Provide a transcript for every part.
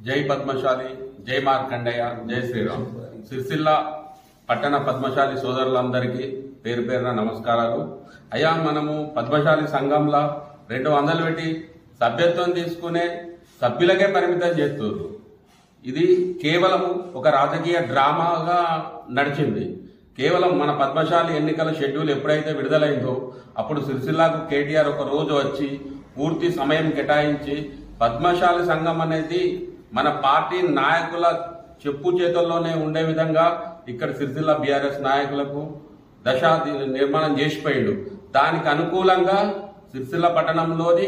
జై పద్మశాలి, జై మార్కండేయ, జై శ్రీరామ్. సిరిసిల్ల పట్టణ పద్మశాలి సోదరులందరికీ పేరు పేరున నమస్కారాలు. అయ్యా, మనము పద్మశాలి సంఘంలో 200 పెట్టి సభ్యత్వం తీసుకునే సభ్యులకే పరిమితం చేస్తున్నారు. ఇది కేవలం ఒక రాజకీయ డ్రామాగా నడిచింది. కేవలం మన పద్మశాలి ఎన్నికల షెడ్యూల్ ఎప్పుడైతే విడుదలైందో అప్పుడు సిరిసిల్లాకు కేటీఆర్ ఒక రోజు వచ్చి పూర్తి సమయం కేటాయించి పద్మశాలి సంఘం అనేది మన పార్టీ నాయకుల చెప్పు చేతుల్లోనే ఉండే విధంగా ఇక్కడ సిరిసిల్ల బీఆర్ఎస్ నాయకులకు దశ నిర్మాణం చేసిపోయాడు. దానికి అనుకూలంగా సిరిసిల్ల పట్టణంలోని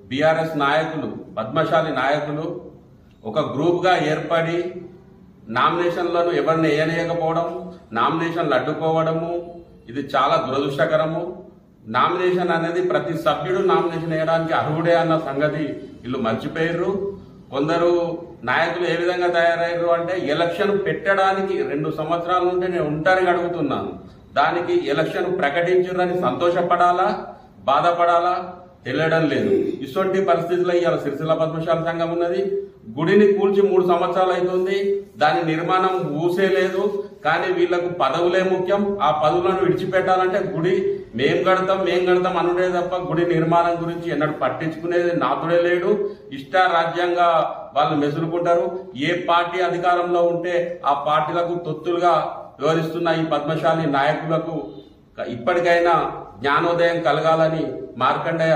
బీఆర్ఎస్ నాయకులు, పద్మశాలి నాయకులు ఒక గ్రూప్ గా ఏర్పడి నామినేషన్లను ఎవరిని వేయనీయకపోవడం, నామినేషన్లు అడ్డుకోవడము, ఇది చాలా దురదృష్టకరము. నామినేషన్ అనేది ప్రతి సభ్యుడు నామినేషన్ వేయడానికి అర్హుడే అన్న సంగతి వీళ్ళు మర్చిపోయారు. కొందరు నాయకులు ఏ విధంగా తయారయ్యారు అంటే ఎలక్షన్ పెట్టడానికి 2 సంవత్సరాల నుండి నేను ఉంటారని అడుగుతున్నాను. దానికి ఎలక్షన్ ప్రకటించారని సంతోషపడాలా, బాధపడాలా తెలియడం లేదు. ఇటువంటి పరిస్థితుల్లో ఇవాళ సిరిసిల్ల పద్మశాలి సంఘం ఉన్నది. గుడిని కూల్చి 3 సంవత్సరాలు అవుతుంది. దాని నిర్మాణం ఊసే లేదు. కానీ వీళ్లకు పదవులే ముఖ్యం. ఆ పదవులను విడిచిపెట్టాలంటే గుడి మేం కడతాం అనుడే తప్ప గుడి నిర్మాణం గురించి ఎన్నడూ పట్టించుకునేది నాతుడే లేడు. ఇష్టారాజ్యంగా వాళ్ళు మెసులుకుంటారు. ఏ పార్టీ అధికారంలో ఉంటే ఆ పార్టీలకు తొత్తులుగా వ్యవహరిస్తున్న ఈ పద్మశాలి నాయకులకు ఇప్పటికైనా జ్ఞానోదయం కలగాలని మార్కండేయ